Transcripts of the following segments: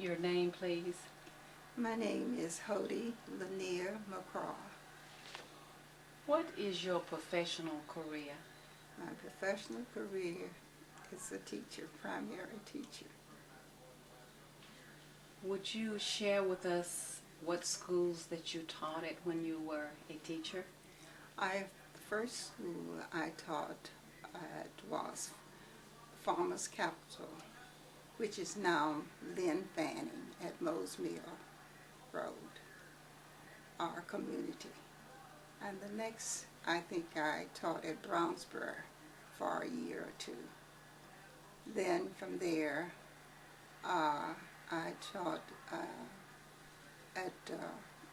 your name, please? My name is Hodie Lanier McCraw. What is your professional career? My professional career is a teacher, primary teacher. Would you share with us what schools that you taught at when you were a teacher? The first school I taught at was Farmers Capital, which is now Lynn Fanning at Mose Mill Road, our community. And the next, I think I taught at Brownsboro for a year or two. Then from there, I taught at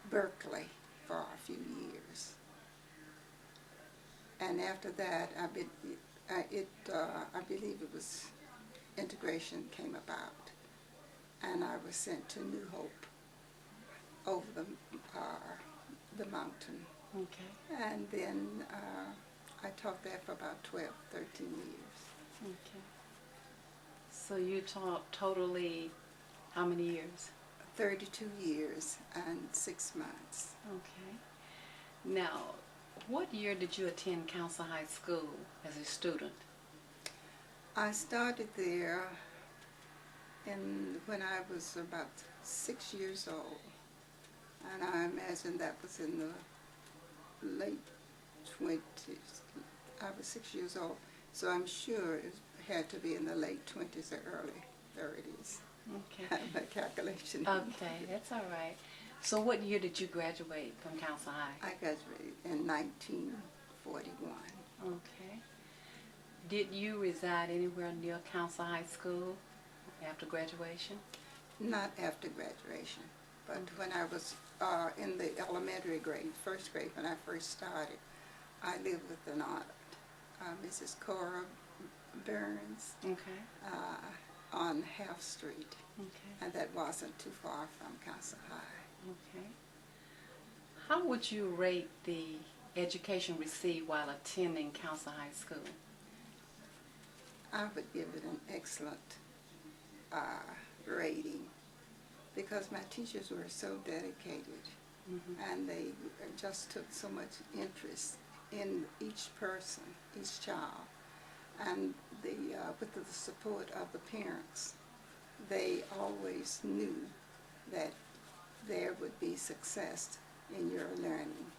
Berkeley for a few years. And after that, I believe it was integration came about, and I was sent to New Hope over the mountain. Okay. And then I taught there for about 12, 13 years. Okay. So you taught totally how many years? 32 years and 6 months. Okay. Now, what year did you attend Councill High School as a student? I started there when I was about 6 years old, and I imagine that was in the late 20s. I was 6 years old, so I'm sure it had to be in the late 20s or early 30s. Okay. My calculation. Okay, that's all right. So what year did you graduate from Councill High? I graduated in 1941. Okay. Did you reside anywhere near Councill High School after graduation? Not after graduation, but when I was in the elementary grade, first grade, when I first started, I lived with an aunt, Mrs. Cora Burns, Okay. on Half Street, Okay. and that wasn't too far from Councill High. Okay. How would you rate the education received while attending Councill High School? I would give it an excellent rating, because my teachers were so dedicated, and they just took so much interest in each person, each child, and with the support of the parents, they always knew that there would be success in your learning.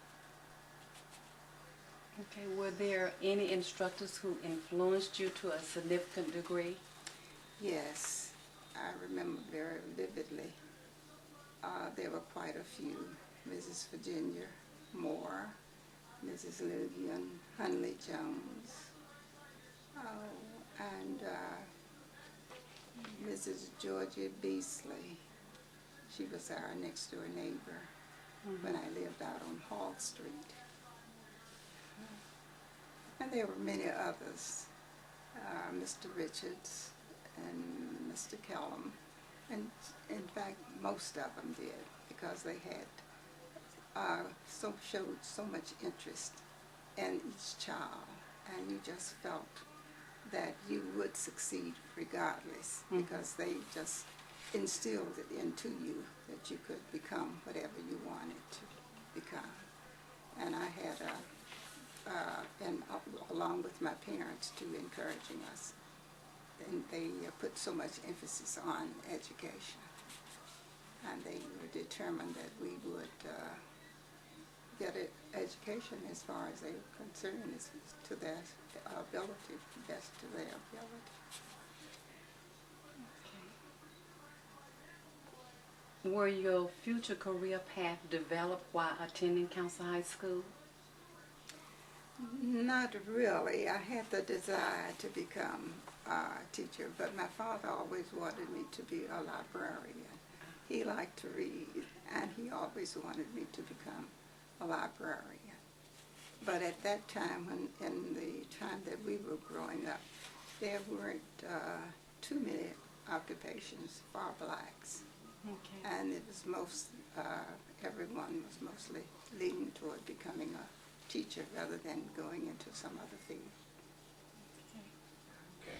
Okay, were there any instructors who influenced you to a significant degree? Yes, I remember very vividly. There were quite a few. Mrs. Virginia Moore, Mrs. Lugian, Hunley Jones, and Mrs. Georgia Beasley. She was our next door neighbor when I lived out on Hall Street. And there were many others, Mr. Richards and Mr. Kellum, and in fact most of them did, because they had showed so much interest in each child, and you just felt that you would succeed regardless, because they just instilled it into you that you could become whatever you wanted to become. And I had along with my parents too, encouraging us, and they put so much emphasis on education, and they were determined that we would get an education as far as they were concerned, as to their ability, best to their ability. Okay. Were your future career path developed while attending Councill High School? Not really. I had the desire to become a teacher, but my father always wanted me to be a librarian. He liked to read, and he always wanted me to become a librarian. But at that time, in the time that we were growing up, there weren't too many occupations for blacks. Okay. And it was everyone was mostly leaning toward becoming a teacher rather than going into some other field. Okay.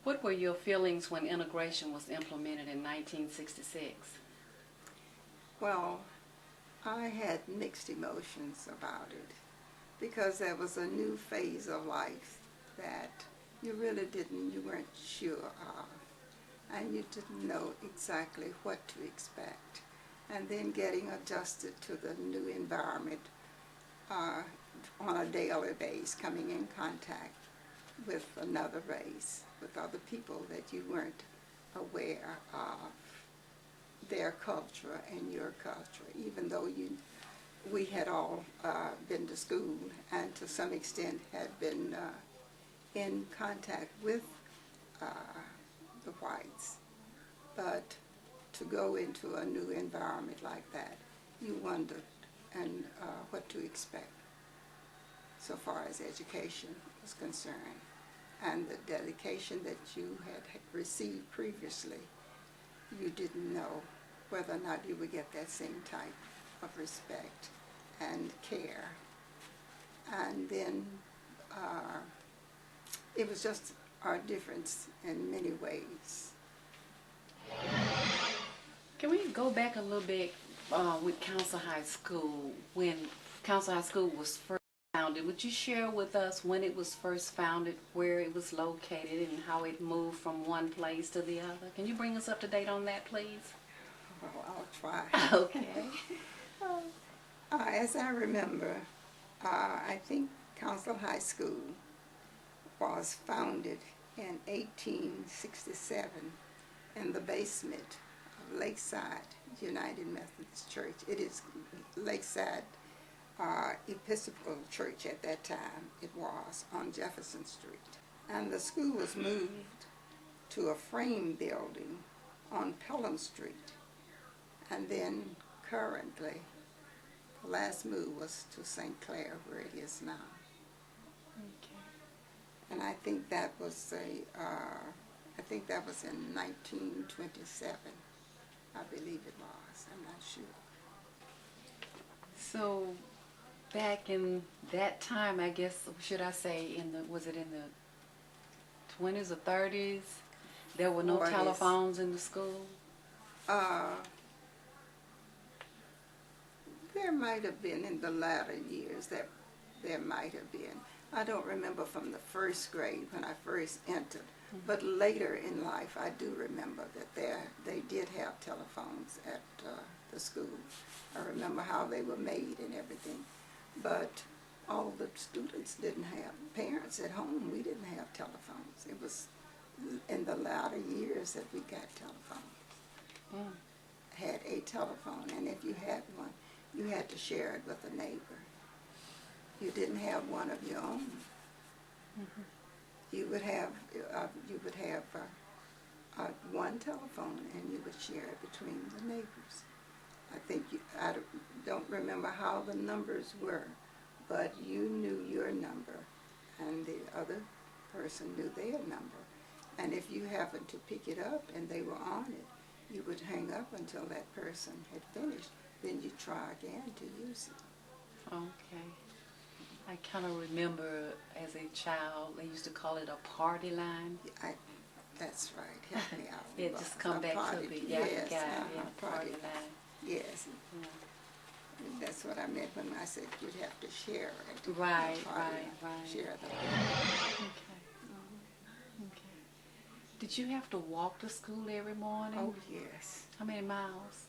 What What were your feelings when integration was implemented in 1966? Well, I had mixed emotions about it because there was a new phase of life that you weren't sure of, and you didn't know exactly what to expect. And then getting adjusted to the new environment on a daily basis, coming in contact with another race, with other people that you weren't aware of their culture and your culture, even though we had all been to school and to some extent had been in contact with the whites. But to go into a new environment like that, you wondered and what to expect so far as education was concerned, and the dedication that you had received previously. You didn't know whether or not you would get that same type of respect and care. And then it was just our difference in many ways. Can we go back a little bit with Councill High School? When Councill High School was first founded, would you share with us when it was first founded, where it was located, and how it moved from one place to the other? Can you bring us up to date on that, please? Well, I'll try. Okay. As I remember, I think Councill High School was founded in 1867 in the basement of Lakeside United Methodist Church. It is Lakeside Episcopal Church at that time. It was on Jefferson Street. And the school was moved to a frame building on Pelham Street. And then currently, the last move was to St. Clair, where it is now. Okay. And I think that was in 1927. I believe it was. I'm not sure. So back in that time, I guess, should I say, was it in the 20s or 30s? There were no 40s. telephones in the school? There might have been in the latter years, that there might have been. I don't remember from the first grade when I first entered, but later in life I do remember that they did have telephones at the school. I remember how they were made and everything, but all the students didn't have parents at home. We didn't have telephones. It was in the latter years that we got telephones. Had a telephone, and if you had one, you had to share it with a neighbor. You didn't have one of your own. You would have one telephone, and you would share it between the neighbors. I don't remember how the numbers were, but you knew your number, and the other person knew their number. And if you happened to pick it up and they were on it, you would hang up until that person had finished. Then you try again to use it. Okay. I kind of remember as a child, they used to call it a party line. That's right. Help me out. It just come back to me. Yeah, party line. Yes. Yeah. That's what I meant when I said you'd have to share it. Right. Share the Okay. Okay. Did you have to walk to school every morning? Oh, yes. How many miles?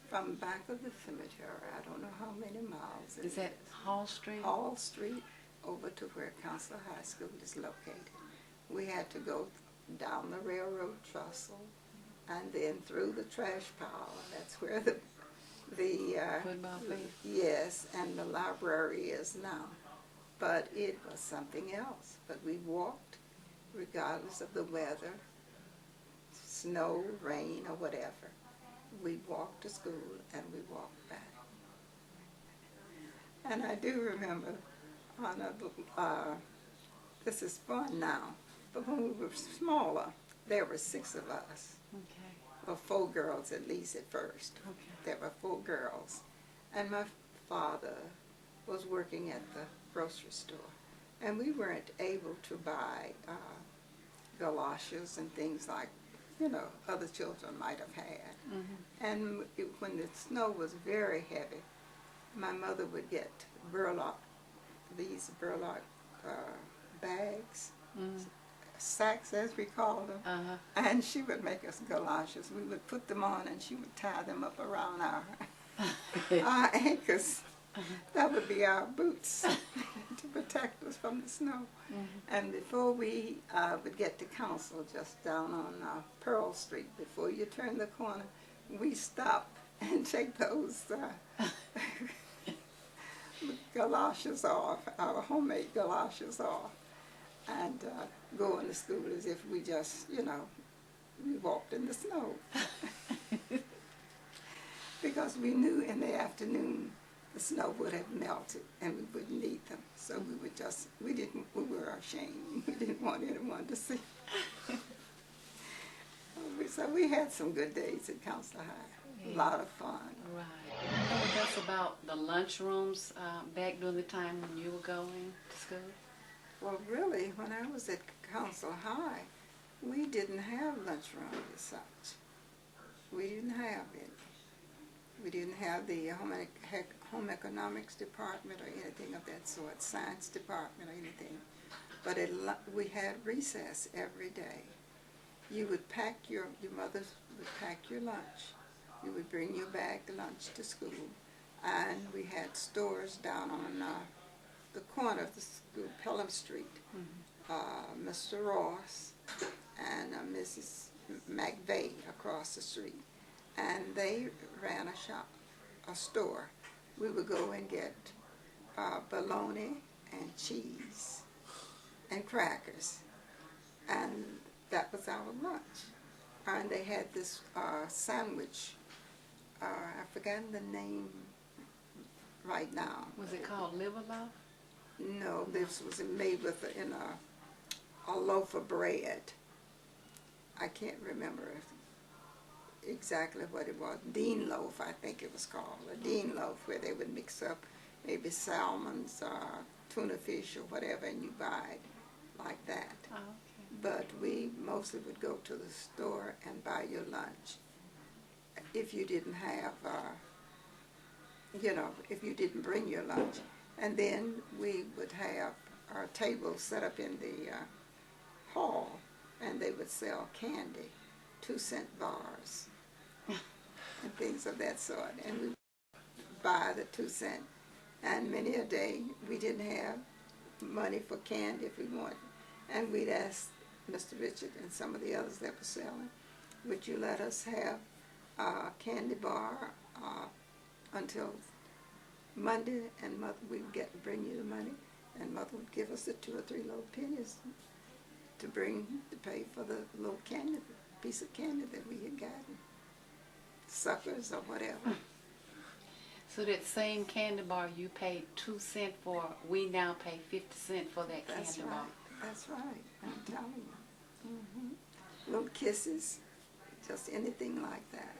From back of the cemetery, I don't know how many miles. Is that Hall Street? Hall Street over to where Councill High School is located. We had to go down the railroad trestle and then through the trash pile. That's where the football field? Yes, and the library is now. But it was something else. But we walked regardless of the weather, snow, rain, or whatever. We walked to school and we walked back. And I do remember this is fun now, but when we were smaller, there were 6 of us. Okay. Well, 4 girls at least at first. Okay. There were 4 girls. And my father was working at the grocery store. And we weren't able to buy galoshes and things like, other children might have had. And when the snow was very heavy, my mother would get these burlap bags, sacks as we call them, and she would make us galoshes. We would put them on and she would tie them up around our ankles. That would be our boots to protect us from the snow. And before we would get to Councill, just down on Pearl Street, before you turn the corner, we stop and take those galoshes off, our homemade galoshes off, and go into school as if we just, we walked in the snow. Because we knew in the afternoon the snow would have melted and we wouldn't need them. So we were ashamed. We didn't want anyone to see. So we had some good days at Councill High. A lot of fun. Right. Tell us about the lunchrooms back during the time when you were going to school. Well, really, when I was at Councill High, we didn't have lunchrooms as such. We didn't have any. We didn't have the home economics department or anything of that sort, science department or anything. But we had recess every day. You would pack your mother would pack your lunch. You would bring your bag lunch to school. And we had stores down on the corner of the school, Pelham Street. Mr. Ross and Mrs. McVeigh across the street. And they ran a store. We would go and get bologna and cheese and crackers. And that was our lunch. And they had this sandwich. I've forgotten the name right now. Was it called liver loaf? No, this was made with a loaf of bread. I can't remember exactly what it was. Dean loaf, I think it was called. A Dean loaf, where they would mix up maybe salmons or tuna fish or whatever, and you buy it like that. Oh, okay. But we mostly would go to the store and buy your lunch. If you didn't have, if you didn't bring your lunch. And then we would have our tables set up in the hall, and they would sell candy, 2-cent bars, and things of that sort. And we would buy the 2 cent. And many a day we didn't have money for candy if we wanted. And we'd ask Mr. Richard and some of the others that were selling, would you let us have a candy bar until Monday, and Mother, we'd bring you the money, and Mother would give us the 2 or 3 little pennies to pay for the little candy, piece of candy that we had gotten, suckers or whatever. So that same candy bar you paid 2 cents for, we now pay 50 cents for that That's candy right. bar. That's right. I'm telling you. Little kisses, just anything like that.